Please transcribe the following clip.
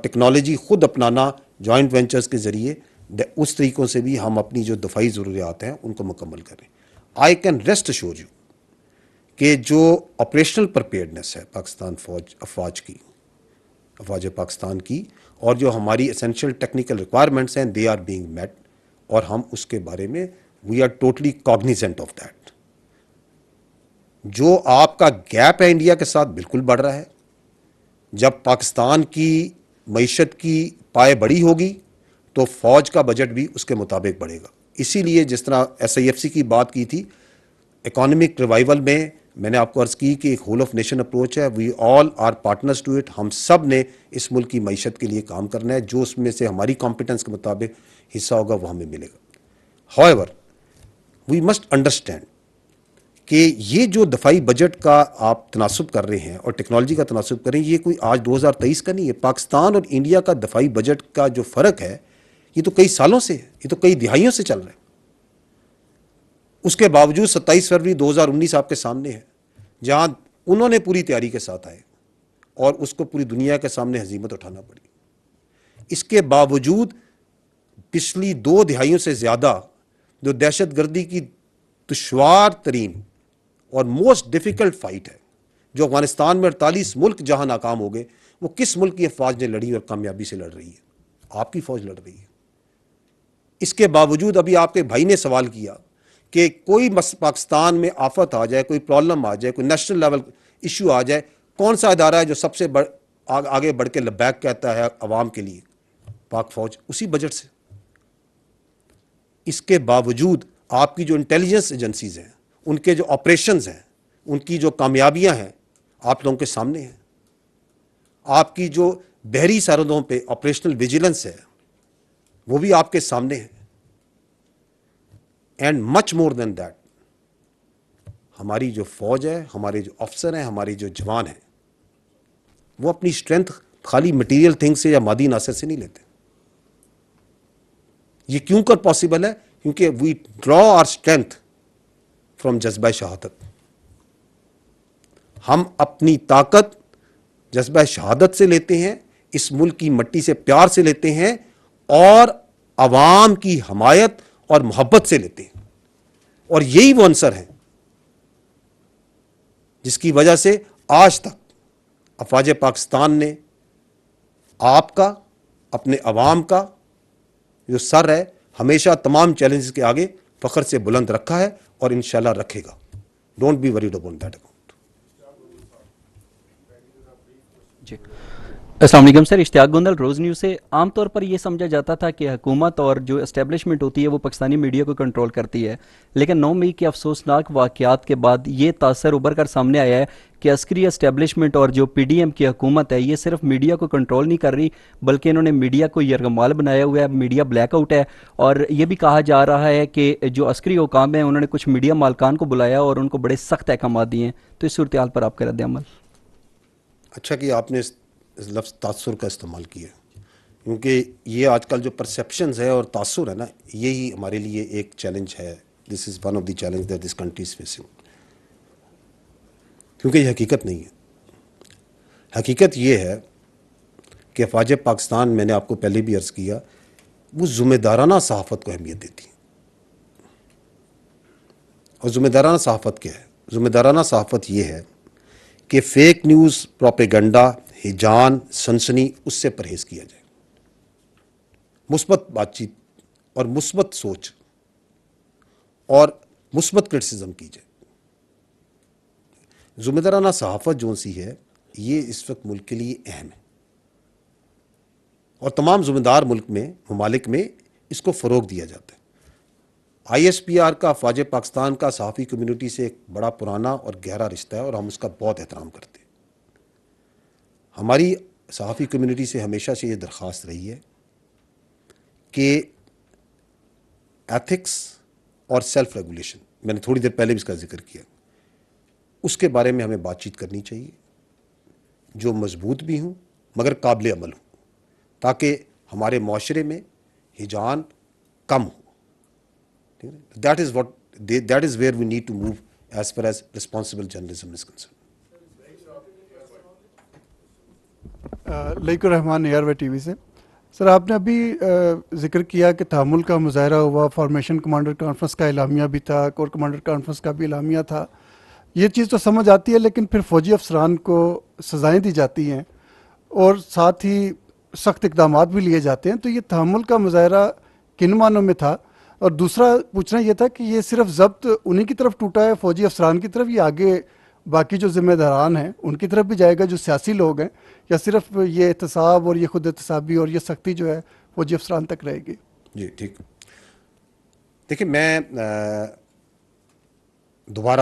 Technology خود اپنانا joint ventures کے ذریعے، اس طریقوں سے بھی ہم اپنی جو دفاعی ضروریات ہیں ان کو مکمل کریں. I can rest assure you کہ جو آپریشنل پرپیئرڈنس ہے پاکستان افواج پاکستان کی، اور جو ہماری اسینشیل ٹیکنیکل ریکوائرمنٹس ہیں، دے آر بینگ میٹ، اور ہم اس کے بارے میں we are totally cognizant of that. جو آپ کا گیپ ہے انڈیا کے ساتھ بالکل بڑھ رہا ہے. جب پاکستان کی معیشت کی پائے بڑی ہوگی تو فوج کا بجٹ بھی اس کے مطابق بڑھے گا. اسی لیے جس طرح SIFC کی بات کی تھی، اکانومک ریوائول میں نے آپ کو عرض کی کہ ایک ہول آف نیشن اپروچ ہے. وی آل آر پارٹنرز ٹو اٹ. ہم سب نے اس ملک کی معیشت کے لیے کام کرنا ہے. جو اس میں سے ہماری کمپیٹنس کے مطابق حصہ ہوگا وہ ہمیں ملے گا. However, we must understand کہ یہ جو دفاعی بجٹ کا آپ تناسب کر رہے ہیں اور ٹیکنالوجی کا تناسب کر رہے ہیں، یہ کوئی آج 2023 کا نہیں ہے. پاکستان اور انڈیا کا دفاعی بجٹ کا جو فرق ہے یہ تو کئی سالوں سے ہے، یہ تو کئی دہائیوں سے چل رہا ہے. اس کے باوجود 27 فروری 2019 آپ کے سامنے ہے، جہاں انہوں نے پوری تیاری کے ساتھ آئے اور اس کو پوری دنیا کے سامنے ہزیمت اٹھانا پڑی. اس کے باوجود پچھلی 2 دہائیوں سے زیادہ جو دہشت گردی کی دشوار ترین اور موسٹ ڈیفیکلٹ فائٹ ہے، جو افغانستان میں 48 ملک جہاں ناکام ہو گئے، وہ کس ملک کی افواج نے لڑی اور کامیابی سے لڑ رہی ہے؟ آپ کی فوج لڑ رہی ہے. اس کے باوجود ابھی آپ کے بھائی نے سوال کیا کہ کوئی پاکستان میں آفت آ جائے، کوئی پرابلم آ جائے، کوئی نیشنل لیول ایشو آ جائے، کون سا ادارہ ہے جو سب سے آگے بڑھ کے لبیک کہتا ہے عوام کے لیے؟ پاک فوج، اسی بجٹ سے. اس کے باوجود آپ کی جو انٹیلیجنس ایجنسیز ہیں، ان کے جو آپریشنز ہیں، ان کی جو کامیابیاں ہیں آپ لوگوں کے سامنے ہیں. آپ کی جو بحری سرحدوں پہ آپریشنل ویجیلنس ہے وہ بھی آپ کے سامنے ہے. And much more then that, ہماری جو فوج ہے، ہمارے جو افسر ہیں، ہمارے جو جوان ہیں، وہ اپنی اسٹرینتھ خالی مٹیریل تھنگ سے یا مادی عناصر سے نہیں لیتے. یہ کیوں کر پاسبل ہے؟ کیونکہ وی ڈرا آر اسٹرینتھ فرام جذبہ شہادت. ہم اپنی طاقت جذبہ شہادت سے لیتے ہیں، اس ملک کی مٹی سے پیار سے لیتے ہیں، اور عوام کی حمایت اور محبت سے لیتے ہیں. اور یہی وہ عنصر ہیں جس کی وجہ سے آج تک افواج پاکستان نے آپ کا، اپنے عوام کا جو سر ہے، ہمیشہ تمام چیلنجز کے آگے فخر سے بلند رکھا ہے اور انشاءاللہ رکھے گا. Don't be worried about that account. جی السلام علیکم سر، اشتیاق گوندل، روز نیوز سے. عام طور پر یہ سمجھا جاتا تھا کہ حکومت اور جو اسٹیبلشمنٹ ہوتی ہے وہ پاکستانی میڈیا کو کنٹرول کرتی ہے، لیکن 9 مئی کے افسوسناک واقعات کے بعد یہ تاثر ابھر کر سامنے آیا ہے کہ عسکری اسٹیبلشمنٹ اور جو PDM کی حکومت ہے یہ صرف میڈیا کو کنٹرول نہیں کر رہی، بلکہ انہوں نے میڈیا کو یرغمال بنایا ہوا ہے. میڈیا بلیک آؤٹ ہے، اور یہ بھی کہا جا رہا ہے کہ جو عسکری حکام ہیں انہوں نے کچھ میڈیا مالکان کو بلایا اور ان کو بڑے سخت احکامات دیے ہیں. تو اس صورتحال پر آپ کا رد عمل؟ اچھا کہ آپ نے اس لفظ تاثر کا استعمال کیا، کیونکہ یہ آج کل جو پرسیپشنز ہے اور تاثر ہے نا، یہی ہمارے لیے ایک چیلنج ہے. This is one of the challenge that this country is facing. کیونکہ یہ حقیقت نہیں ہے. حقیقت یہ ہے کہ افواج پاکستان، میں نے آپ کو پہلے بھی عرض کیا، وہ ذمہ دارانہ صحافت کو اہمیت دیتی ہیں. اور ذمہ دارانہ صحافت کیا ہے؟ ذمہ دارانہ صحافت یہ ہے کہ فیک نیوز، پروپیگنڈا، ہجان، سنسنی، اس سے پرہیز کیا جائے. مثبت بات چیت اور مثبت سوچ اور مثبت کرٹیسزم کی جائے. ذمہ دارانہ صحافت جو سی ہے یہ اس وقت ملک کے لیے اہم ہے، اور تمام ذمہ دار ممالک میں اس کو فروغ دیا جاتا ہے. ISPR کا، افواج پاکستان کا صحافی کمیونٹی سے ایک بڑا پرانا اور گہرا رشتہ ہے، اور ہم اس کا بہت احترام کرتے ہیں. ہماری صحافی کمیونٹی سے ہمیشہ سے یہ درخواست رہی ہے کہ ایتھکس اور سیلف ریگولیشن، میں نے تھوڑی دیر پہلے بھی اس کا ذکر کیا، اس کے بارے میں ہمیں بات چیت کرنی چاہیے جو مضبوط بھی ہوں مگر قابل عمل ہوں، تاکہ ہمارے معاشرے میں ہجان کم ہو. That is where we need to move as far as responsible journalism is concerned. لیکن رحمان ARY ٹی وی سے سر، آپ نے ابھی ذکر کیا کہ تحمل کا مظاہرہ ہوا، فارمیشن کمانڈر کانفرنس کا اعلامیہ بھی تھا، کور کمانڈر کانفرنس کا بھی اعلامیہ تھا. یہ چیز تو سمجھ آتی ہے، لیکن پھر فوجی افسران کو سزائیں دی جاتی ہیں اور ساتھ ہی سخت اقدامات بھی لیے جاتے ہیں. تو یہ تحمل کا مظاہرہ کن معنوں میں تھا؟ اور دوسرا پوچھنا یہ تھا کہ یہ صرف ضبط انہی کی طرف ٹوٹا ہے، فوجی افسران کی طرف، یا آگے باقی جو ذمہ داران ہیں ان کی طرف بھی جائے گا جو سیاسی لوگ ہیں، یا صرف یہ احتساب اور یہ خود احتسابی اور یہ سختی جو ہے فوجی افسران تک رہے گی؟ جی ٹھیک. دیکھیں میں دوبارہ